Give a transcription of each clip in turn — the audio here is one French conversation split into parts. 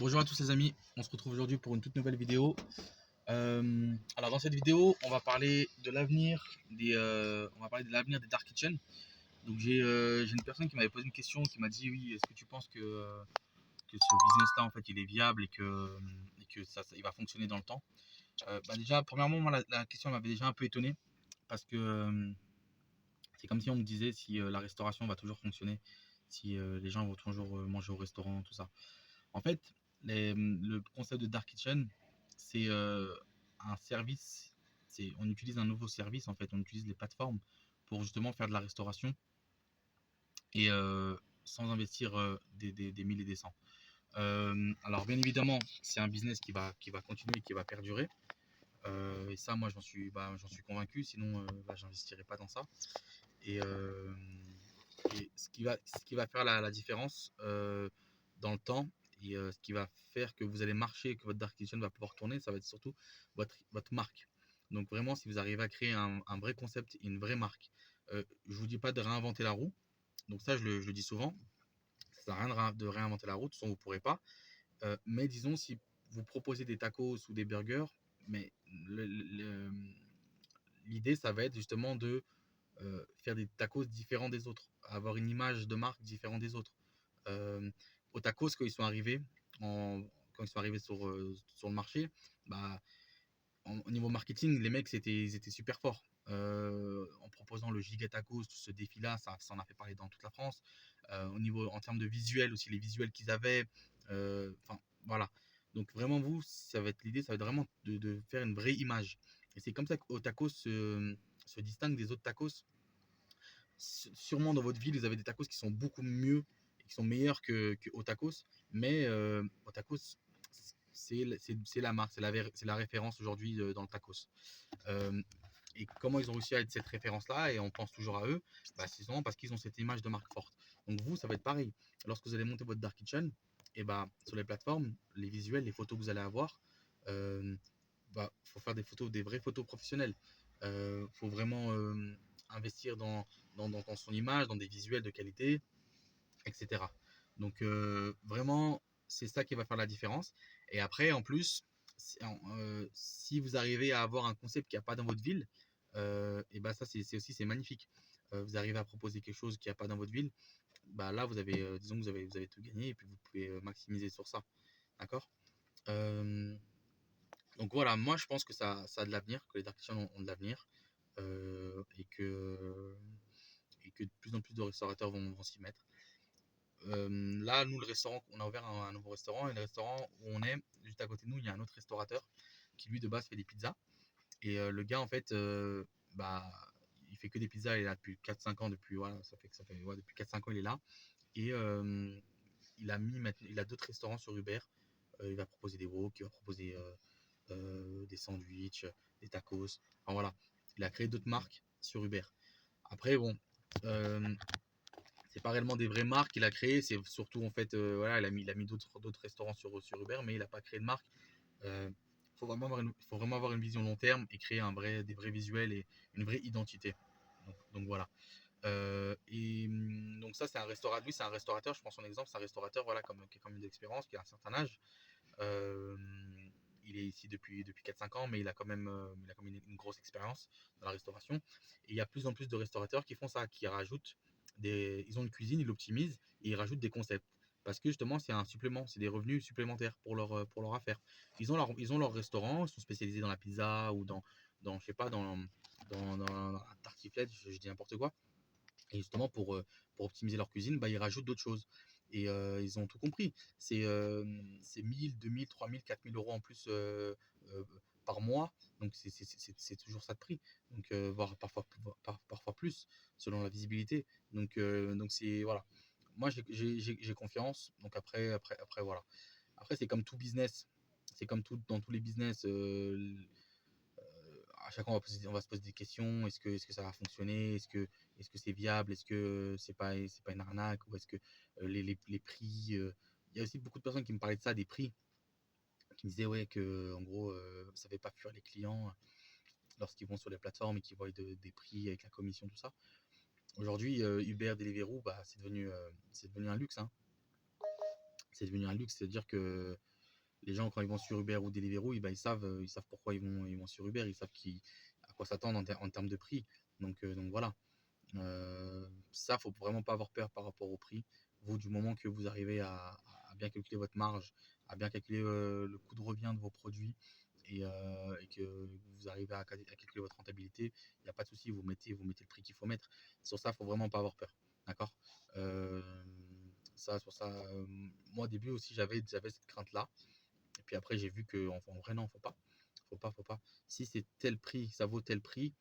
Bonjour à tous les amis, on se retrouve aujourd'hui pour une toute nouvelle vidéo. Alors dans cette vidéo, on va parler de l'avenir des dark kitchen. Donc j'ai une personne qui m'avait posé une question, qui m'a dit oui, est-ce que tu penses que ce business-là en fait il est viable et que il va fonctionner dans le temps. Déjà premièrement moi la question m'avait déjà un peu étonné parce que c'est comme si on me disait si la restauration va toujours fonctionner, si les gens vont toujours manger au restaurant, tout ça. En fait, le concept de Dark Kitchen, c'est un service. On utilise un nouveau service, en fait. On utilise les plateformes pour justement faire de la restauration et sans investir des mille et des cents. Alors, bien évidemment, c'est un business qui va continuer, qui va perdurer. Et ça, moi, j'en suis convaincu. Sinon, j'investirais pas dans ça. Et, euh, et ce qui va faire la différence dans le temps et ce qui va faire que vous allez marcher, que votre Dark Kitchen va pouvoir tourner, ça va être surtout votre marque. Donc vraiment, si vous arrivez à créer un vrai concept et une vraie marque, je vous dis pas de réinventer la roue. Donc ça, je le dis souvent, ça sert à rien de réinventer la roue, de toute façon, vous ne pourrez pas. Mais disons, si vous proposez des tacos ou des burgers, mais l'idée, ça va être justement de faire des tacos différents des autres, avoir une image de marque différente des autres. Euh, Aux tacos, en- quand ils sont arrivés sur le marché, bah, au niveau marketing, les mecs, ils étaient super forts. En proposant le Giga Tacos, ce défi-là, ça en a fait parler dans toute la France. En termes de visuel aussi, les visuels qu'ils avaient. Enfin, voilà. Donc vraiment, l'idée, ça va être vraiment de faire une vraie image. Et c'est comme ça qu'au tacos se distingue des autres tacos. Sûrement dans votre ville, vous avez des tacos qui sont beaucoup mieux et qui sont meilleurs que au tacos. Mais au tacos, c'est la marque, c'est la référence aujourd'hui dans le tacos. Euh, et comment ils ont réussi à être cette référence-là, et on pense toujours à eux, c'est souvent parce qu'ils ont cette image de marque forte. Donc vous, ça va être pareil. Lorsque vous allez monter votre dark kitchen, et sur les plateformes, les visuels, les photos que vous allez avoir, faut faire des vraies photos professionnelles. Faut vraiment investir dans son image, dans des visuels de qualité, etc. Donc vraiment, c'est ça qui va faire la différence. Et après, en plus, si vous arrivez à avoir un concept qu'il n'y a pas dans votre ville, et ça c'est magnifique. Vous arrivez à proposer quelque chose qu'il n'y a pas dans votre ville, là vous avez, disons que vous avez tout gagné et puis vous pouvez maximiser sur ça. D'accord. Euh, donc voilà, moi je pense que ça a de l'avenir, que les dark kitchens ont de l'avenir, et que de plus en plus de restaurateurs vont s'y mettre. Là, nous, le restaurant, on a ouvert un nouveau restaurant, et le restaurant où on est, juste à côté de nous, il y a un autre restaurateur qui, lui, de base, fait des pizzas. Et le gars, en fait, il fait que des pizzas, il est là depuis 4-5 ans, voilà, ouais, depuis 4-5 ans, il est là. Et il a d'autres restaurants sur Uber. Il va proposer des wok, il va proposer des sandwichs, des tacos. Enfin voilà, il a créé d'autres marques sur Uber. Après, bon, euh, c'est pas réellement des vraies marques qu'il a créées, c'est surtout en fait, voilà, il a mis d'autres restaurants sur Uber, mais il n'a pas créé de marque. Il faut vraiment avoir une vision long terme et créer des vrais visuels et une vraie identité. Donc voilà. Donc ça, lui, c'est un restaurateur. Je prends son exemple, c'est un restaurateur, voilà, qui a comme une expérience, qui a un certain âge. Euh, il est ici depuis 4-5 ans, mais il a quand même une grosse expérience dans la restauration. Et il y a de plus en plus de restaurateurs qui font ça, qui rajoutent ils ont une cuisine, ils l'optimisent et ils rajoutent des concepts. Parce que justement, c'est un supplément, c'est des revenus supplémentaires pour leur affaire. Ils ont leur restaurant, ils sont spécialisés dans la pizza ou je sais pas, dans la tartiflette, je dis n'importe quoi. Et justement, pour optimiser leur cuisine, ils rajoutent d'autres choses. Et ils ont tout compris. C'est 1000, 2000, 3000, 4000 euros en plus euh, par mois. Donc, c'est toujours ça de prix. Donc, voire parfois plus, selon la visibilité. Donc voilà. Moi, j'ai confiance. Donc, après, voilà. Après, c'est comme tout business. C'est comme tout dans tous les business. À chaque fois, on va se poser des questions. Est-ce que ça va fonctionner? Est-ce que c'est viable? Est-ce que c'est pas une arnaque? Ou est-ce que les prix. Il y a aussi beaucoup de personnes qui me parlaient de ça, des prix, qui me disaient ouais, que en gros, ça ne fait pas fuir les clients lorsqu'ils vont sur les plateformes et qu'ils voient des prix avec la commission, tout ça. Aujourd'hui, Uber, Deliveroo, c'est devenu un luxe, hein. C'est devenu un luxe, c'est-à-dire que Les gens, quand ils vont sur Uber ou Deliveroo, ils savent pourquoi ils vont sur Uber, ils savent à quoi s'attendre en termes de prix. Donc voilà. Ça, faut vraiment pas avoir peur par rapport au prix. Vous, du moment que vous arrivez à bien calculer votre marge, à bien calculer le coût de revient de vos produits et que vous arrivez à calculer votre rentabilité, il n'y a pas de souci, vous mettez le prix qu'il faut mettre. Sur ça, faut vraiment pas avoir peur. D'accord. Euh, sur ça, moi au début aussi, j'avais cette crainte-là. Et puis après, j'ai vu que en vrai, non, faut pas. Faut pas. Si c'est tel prix, ça vaut tel prix,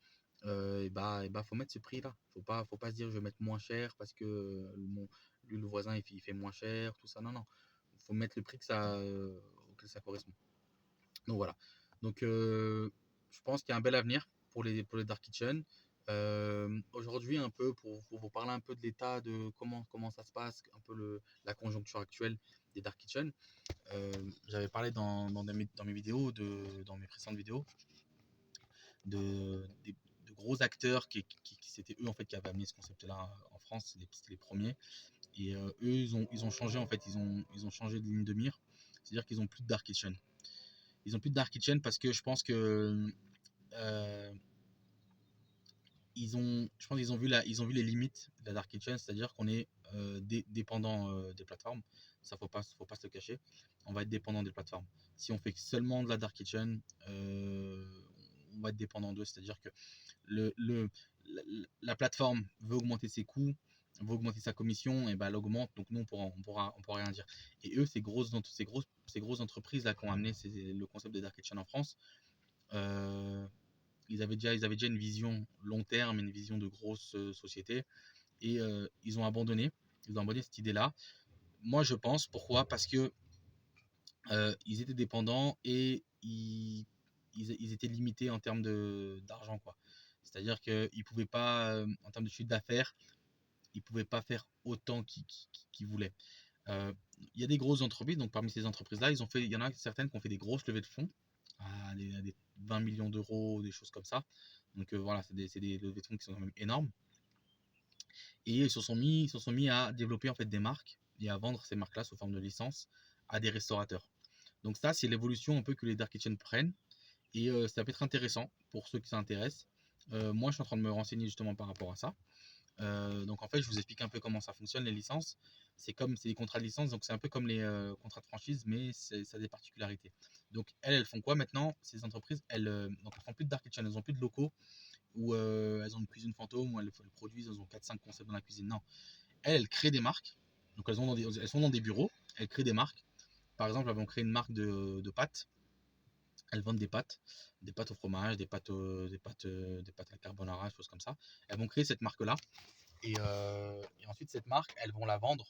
faut mettre ce prix-là. Faut pas se dire je vais mettre moins cher parce que lui, le voisin, il fait moins cher, tout ça. Non, non. Faut mettre le prix auquel ça correspond. Donc voilà. Donc je pense qu'il y a un bel avenir pour les Dark Kitchen. Aujourd'hui, un peu pour vous parler un peu de l'état de comment ça se passe, un peu la conjoncture actuelle des Dark Kitchen. J'avais parlé dans mes vidéos, dans mes précédentes vidéos, de gros acteurs qui c'était eux en fait qui avaient amené ce concept-là en France, c'était les premiers. Et eux, ils ont changé en fait, ils ont changé de ligne de mire. C'est-à-dire qu'ils ont plus de Dark Kitchen. Ils ont plus de Dark Kitchen parce que je pense que euh, je pense qu'ils ils ont vu les limites de la Dark Kitchen, c'est-à-dire qu'on est dépendant des plateformes. Ça, faut pas se le cacher. On va être dépendant des plateformes. Si on fait seulement de la Dark Kitchen, on va être dépendant d'eux. C'est-à-dire que le, le, la plateforme veut augmenter ses coûts, veut augmenter sa commission, et ben elle augmente. Donc nous, on pourra rien dire. Et eux, ces grosses entreprises là qui ont amené le concept de Dark Kitchen en France, euh, ils avaient déjà une vision long terme, une vision de grosse société, et ils ont abandonné cette idée-là. Moi, je pense, pourquoi? Parce que ils étaient dépendants et ils étaient limités en termes d'argent, quoi. C'est-à-dire qu'ils pouvaient pas, en termes de chiffre d'affaires, ils pouvaient pas faire autant qu'ils voulaient. Euh, Il y a des grosses entreprises, donc parmi ces entreprises-là, il y en a certaines qui ont fait des grosses levées de fonds, à des 20 millions d'euros, des choses comme ça. Donc voilà, c'est des levées de fonds qui sont quand même énormes. Et ils se sont mis à développer en fait des marques et à vendre ces marques-là sous forme de licence à des restaurateurs. Donc ça, c'est l'évolution un peu que les dark kitchen prennent. Et ça peut être intéressant pour ceux qui s'intéressent. Moi, je suis en train de me renseigner justement par rapport à ça. Donc en fait, je vous explique un peu comment ça fonctionne les licences. C'est des contrats de licence, donc c'est un peu comme les contrats de franchise, mais ça a des particularités. Donc elles font quoi maintenant? Ces entreprises, donc elles font plus de dark kitchen, elles ont plus de locaux où elles ont une cuisine fantôme, où elles produisent, elles ont 4-5 concepts dans la cuisine. Non, elles créent des marques. Donc elles sont dans des bureaux, elles créent des marques. Par exemple, elles vont créer une marque de pâtes. Elles vendent des pâtes au fromage, des pâtes à la carbonara, des choses comme ça. Elles vont créer cette marque-là. Et ensuite, cette marque, elles vont la vendre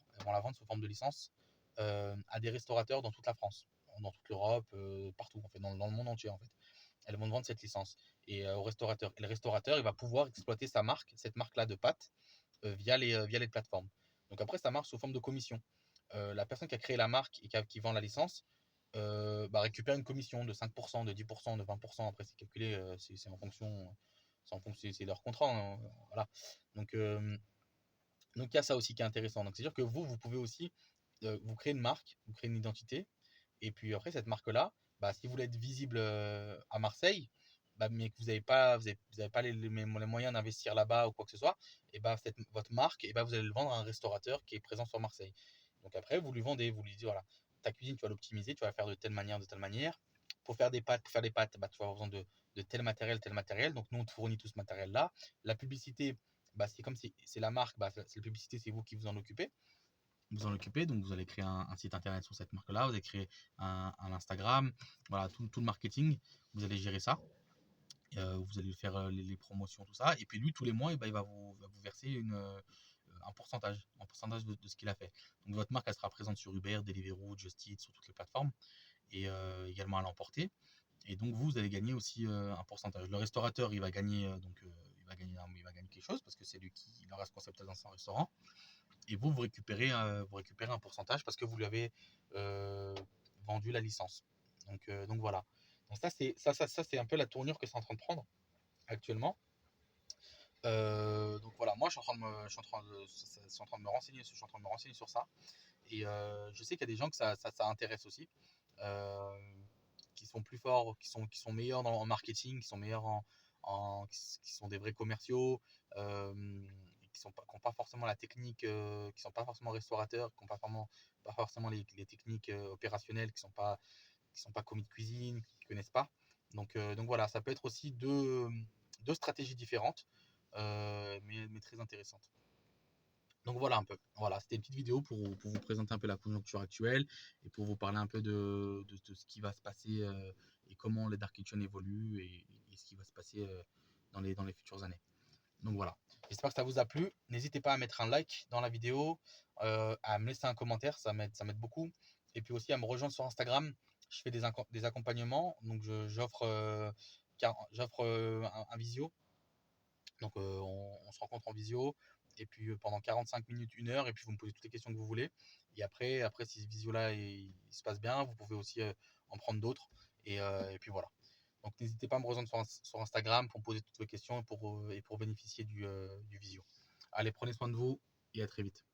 sous forme de licence à des restaurateurs dans toute la France, dans toute l'Europe, partout, en fait, dans le monde entier, en fait. Elles vont vendre cette licence au restaurateur. Et le restaurateur, il va pouvoir exploiter sa marque, cette marque-là de pâtes, via les plateformes. Donc après, ça marche sous forme de commission. La personne qui a créé la marque et qui vend la licence récupère une commission de 5%, de 10%, de 20%. Après, c'est calculé, c'est en fonction, c'est leur contrat, hein, voilà. Donc, il y a ça aussi qui est intéressant. Donc, c'est-à-dire que vous pouvez aussi vous créer une marque, vous créer une identité. Et puis après, cette marque-là, si vous voulez être visible à Marseille, mais que vous avez pas les moyens d'investir là-bas ou quoi que ce soit, et votre marque, vous allez le vendre à un restaurateur qui est présent sur Marseille. Donc après, vous lui dites, voilà, ta cuisine, tu vas l'optimiser, tu vas la faire de telle manière, de telle manière. Pour faire des pâtes, tu vas avoir besoin de tel matériel, tel matériel. Donc nous, on te fournit tout ce matériel-là. La publicité, c'est comme si c'est la marque, c'est la publicité, c'est vous qui vous en occupez. Donc, vous allez créer un site internet sur cette marque-là, vous allez créer un Instagram, voilà, tout le marketing, vous allez gérer ça. Vous allez faire les promotions, tout ça. Et puis, lui, tous les mois, il va vous verser un pourcentage de ce qu'il a fait. Donc, votre marque, elle sera présente sur Uber, Deliveroo, Just Eat, sur toutes les plateformes et également à l'emporter. Et donc, vous allez gagner aussi un pourcentage. Le restaurateur, il va gagner, il va gagner quelque chose parce que c'est lui qui il aura ce concept dans son restaurant. Et vous récupérez un pourcentage parce que vous lui avez euh, vendu la licence. Donc voilà. Donc ça c'est un peu la tournure que c'est en train de prendre actuellement. Donc voilà, moi je suis en train de me renseigner sur ça. Et je sais qu'il y a des gens que ça intéresse aussi. euh, qui sont plus forts, qui sont meilleurs en marketing, qui sont meilleurs qui sont des vrais commerciaux, qui n'ont pas forcément la technique, qui sont pas forcément restaurateurs, qui n'ont pas forcément les techniques opérationnelles, qui sont pas commis de cuisine, qui ne connaissent pas. Donc voilà, ça peut être aussi deux stratégies différentes, mais très intéressantes. Donc voilà un peu. Voilà, c'était une petite vidéo pour vous présenter un peu la conjoncture actuelle et pour vous parler un peu de ce qui va se passer et comment les Dark Kitchen évoluent et ce qui va se passer dans les futures années. Donc voilà. J'espère que ça vous a plu. N'hésitez pas à mettre un like dans la vidéo, à me laisser un commentaire, ça m'aide beaucoup. Et puis aussi à me rejoindre sur Instagram. Je fais des accompagnements. Donc j'offre un visio. Donc on se rencontre en visio. Et puis pendant 45 minutes, 1 heure. Et puis vous me posez toutes les questions que vous voulez. Et après si ce visio-là il se passe bien, vous pouvez aussi en prendre d'autres. Et puis voilà. Donc n'hésitez pas à me rejoindre sur Instagram pour me poser toutes vos questions et pour bénéficier du visio. Allez, prenez soin de vous et à très vite.